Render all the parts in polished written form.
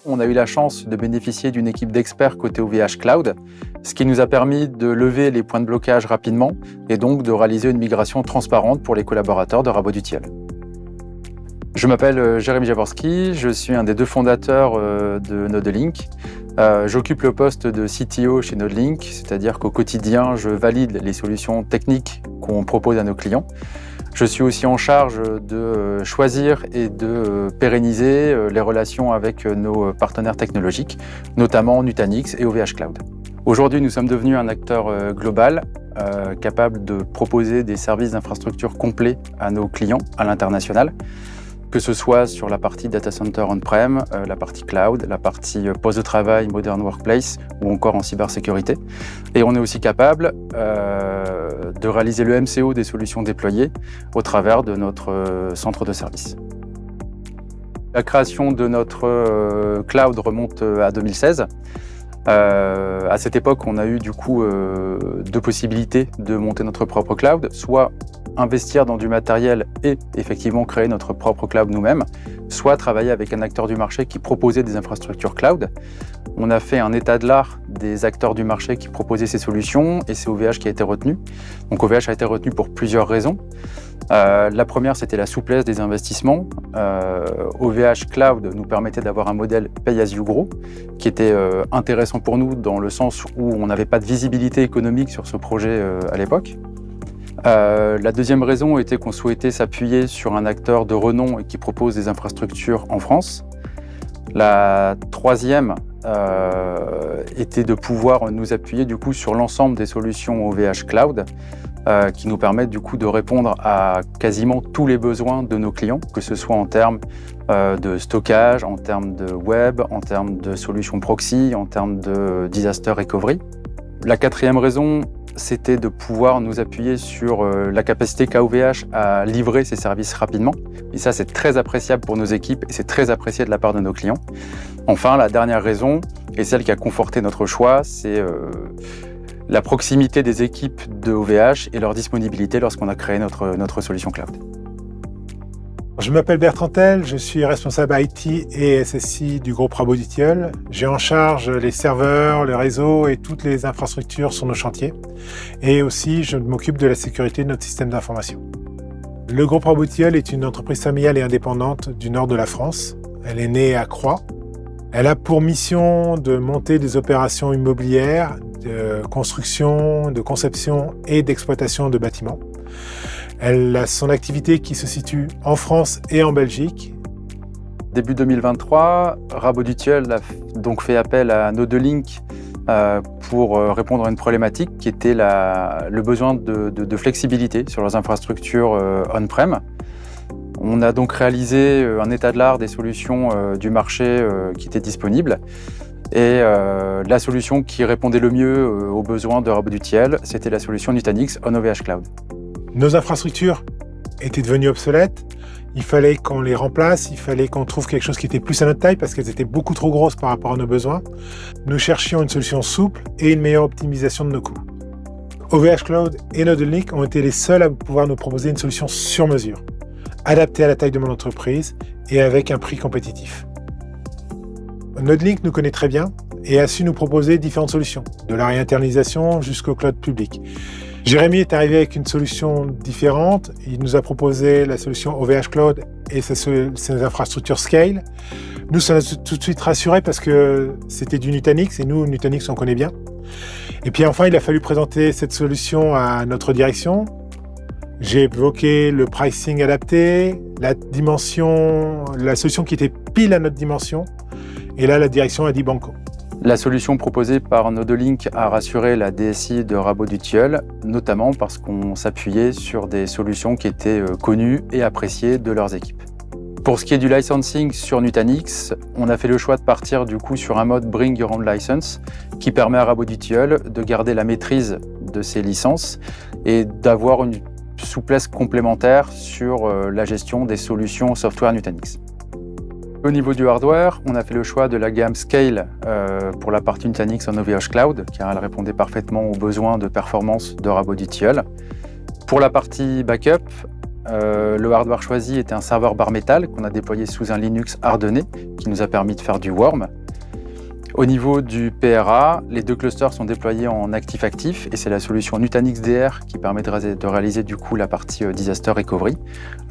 On a eu la chance de bénéficier d'une équipe d'experts côté OVH Cloud, ce qui nous a permis de lever les points de blocage rapidement et donc de réaliser une migration transparente pour les collaborateurs de Rabo du Tilleul. Je m'appelle Jérémy Jaworski, je suis un des 2 fondateurs de Nodelink. J'occupe le poste de CTO chez Nodelink, c'est-à-dire qu'au quotidien, je valide les solutions techniques qu'on propose à nos clients. Je suis aussi en charge de choisir et de pérenniser les relations avec nos partenaires technologiques, notamment Nutanix et OVH Cloud. Aujourd'hui, nous sommes devenus un acteur global, capable de proposer des services d'infrastructure complets à nos clients à l'international, que ce soit sur la partie data center on-prem, la partie cloud, la partie poste de travail, modern workplace ou encore en cybersécurité. Et on est aussi capable de réaliser le MCO des solutions déployées au travers de notre centre de service. La création de notre cloud remonte à 2016. À cette époque, on a eu du coup 2 possibilités de monter notre propre cloud, soit investir dans du matériel et effectivement créer notre propre cloud nous-mêmes, soit travailler avec un acteur du marché qui proposait des infrastructures cloud. On a fait un état de l'art des acteurs du marché qui proposaient ces solutions et c'est OVH qui a été retenu. Donc OVH a été retenu pour plusieurs raisons. La première, c'était la souplesse des investissements. OVH Cloud nous permettait d'avoir un modèle pay-as-you-grow qui était intéressant pour nous dans le sens où on n'avait pas de visibilité économique sur ce projet à l'époque. La deuxième raison était qu'on souhaitait s'appuyer sur un acteur de renom et qui propose des infrastructures en France. La troisième était de pouvoir nous appuyer du coup sur l'ensemble des solutions OVH Cloud qui nous permettent du coup de répondre à quasiment tous les besoins de nos clients, que ce soit en termes de stockage, en termes de web, en termes de solutions proxy, en termes de disaster recovery. La quatrième raison, c'était de pouvoir nous appuyer sur la capacité qu'a OVH à livrer ses services rapidement. Et ça, c'est très appréciable pour nos équipes et c'est très apprécié de la part de nos clients. Enfin, la dernière raison, et celle qui a conforté notre choix, c'est la proximité des équipes de OVH et leur disponibilité lorsqu'on a créé notre solution cloud. Je m'appelle Bertrand Tell, je suis responsable IT et SSI du groupe Rabo du Tilleul. J'ai en charge les serveurs, le réseau et toutes les infrastructures sur nos chantiers. Et aussi, je m'occupe de la sécurité de notre système d'information. Le groupe Rabo du Tilleul est une entreprise familiale et indépendante du nord de la France. Elle est née à Croix. Elle a pour mission de monter des opérations immobilières, de construction, de conception et d'exploitation de bâtiments. Elle a son activité qui se situe en France et en Belgique. Début 2023, Rabo du Tilleul a donc fait appel à Nodelink pour répondre à une problématique qui était le besoin de flexibilité sur leurs infrastructures on-prem. On a donc réalisé un état de l'art des solutions du marché qui étaient disponibles. Et la solution qui répondait le mieux aux besoins de Rabo du Tilleul, c'était la solution Nutanix on OVH Cloud. Nos infrastructures étaient devenues obsolètes. Il fallait qu'on les remplace, il fallait qu'on trouve quelque chose qui était plus à notre taille parce qu'elles étaient beaucoup trop grosses par rapport à nos besoins. Nous cherchions une solution souple et une meilleure optimisation de nos coûts. OVH Cloud et Nodelink ont été les seuls à pouvoir nous proposer une solution sur mesure, adaptée à la taille de mon entreprise et avec un prix compétitif. Nodelink nous connaît très bien et a su nous proposer différentes solutions, de la réinternalisation jusqu'au cloud public. Jérémy est arrivé avec une solution différente. Il nous a proposé la solution OVH Cloud et ses infrastructures Scale. Nous, ça nous a tout de suite rassurés parce que c'était du Nutanix et nous, Nutanix, on connaît bien. Et puis enfin, il a fallu présenter cette solution à notre direction. J'ai évoqué le pricing adapté, la solution qui était pile à notre dimension. Et là, la direction a dit banco. La solution proposée par Nodelink a rassuré la DSI de Rabo du Tilleul, notamment parce qu'on s'appuyait sur des solutions qui étaient connues et appréciées de leurs équipes. Pour ce qui est du licensing sur Nutanix, on a fait le choix de partir du coup sur un mode Bring Your Own License qui permet à Rabo du Tilleul de garder la maîtrise de ses licences et d'avoir une souplesse complémentaire sur la gestion des solutions software Nutanix. Au niveau du hardware, on a fait le choix de la gamme Scale pour la partie Nutanix en OVH Cloud, car elle répondait parfaitement aux besoins de performance de Rabo du Tilleul. Pour la partie backup, Le hardware choisi était un serveur bare métal qu'on a déployé sous un Linux hardené qui nous a permis de faire du worm. Au niveau du PRA, les 2 clusters sont déployés en actif-actif et c'est la solution Nutanix DR qui permet de réaliser du coup la partie Disaster Recovery.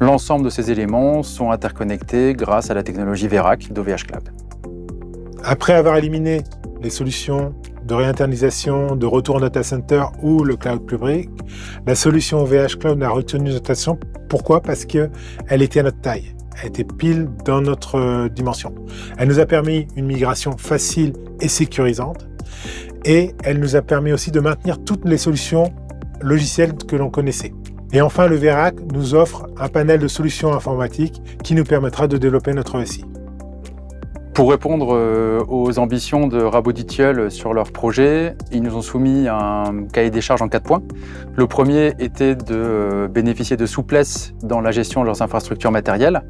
L'ensemble de ces éléments sont interconnectés grâce à la technologie Verac d'OVH Cloud. Après avoir éliminé les solutions de réinternalisation, de retour en data center ou le cloud public, la solution OVH Cloud a retenu notre attention. Pourquoi ? Parce qu'elle était à notre taille. Elle était pile dans notre dimension. Elle nous a permis une migration facile et sécurisante. Et elle nous a permis aussi de maintenir toutes les solutions logicielles que l'on connaissait. Et enfin, le Verac nous offre un panel de solutions informatiques qui nous permettra de développer notre SI. Pour répondre aux ambitions de Raboditiel sur leur projet, ils nous ont soumis un cahier des charges en 4 points. Le premier était de bénéficier de souplesse dans la gestion de leurs infrastructures matérielles.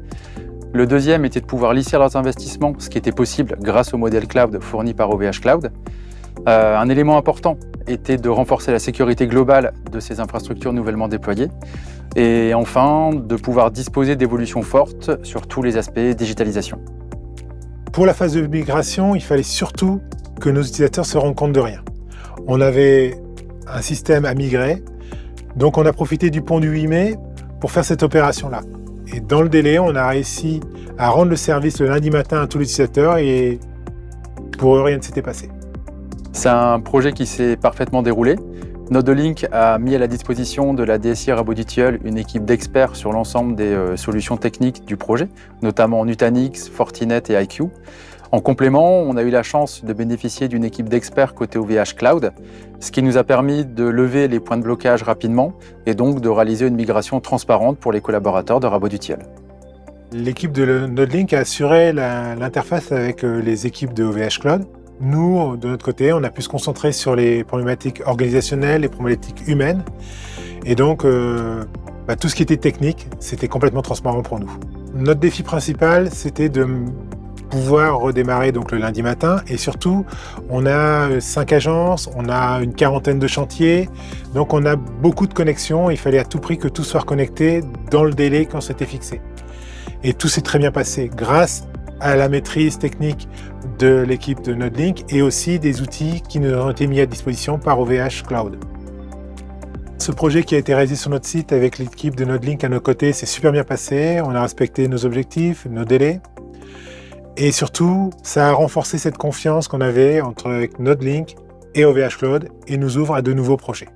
Le deuxième était de pouvoir lisser leurs investissements, ce qui était possible grâce au modèle cloud fourni par OVH Cloud. Un élément important était de renforcer la sécurité globale de ces infrastructures nouvellement déployées. Et enfin, de pouvoir disposer d'évolutions fortes sur tous les aspects digitalisation. Pour la phase de migration, il fallait surtout que nos utilisateurs se rendent compte de rien. On avait un système à migrer, donc on a profité du pont du 8 mai pour faire cette opération-là. Et dans le délai, on a réussi à rendre le service le lundi matin à tous les utilisateurs et pour eux, rien ne s'était passé. C'est un projet qui s'est parfaitement déroulé. Nodolink a mis à la disposition de la DSI Raboditiel une équipe d'experts sur l'ensemble des solutions techniques du projet, notamment Nutanix, Fortinet et IQ. En complément, on a eu la chance de bénéficier d'une équipe d'experts côté OVH Cloud, ce qui nous a permis de lever les points de blocage rapidement et donc de réaliser une migration transparente pour les collaborateurs de Raboditiel. L'équipe de Nodolink a assuré l'interface avec les équipes de OVH Cloud. Nous, de notre côté, on a pu se concentrer sur les problématiques organisationnelles, les problématiques humaines. Et donc, tout ce qui était technique, c'était complètement transparent pour nous. Notre défi principal, c'était de pouvoir redémarrer donc le lundi matin. Et surtout, on a 5 agences, on a une 40aine de chantiers. Donc, on a beaucoup de connexions. Il fallait à tout prix que tout soit reconnecté dans le délai qu'on s'était fixé. Et tout s'est très bien passé grâce à la maîtrise technique de l'équipe de Nodolink et aussi des outils qui nous ont été mis à disposition par OVH Cloud. Ce projet qui a été réalisé sur notre site avec l'équipe de Nodolink à nos côtés s'est super bien passé. On a respecté nos objectifs, nos délais. Et surtout, ça a renforcé cette confiance qu'on avait entre Nodolink et OVH Cloud et nous ouvre à de nouveaux projets.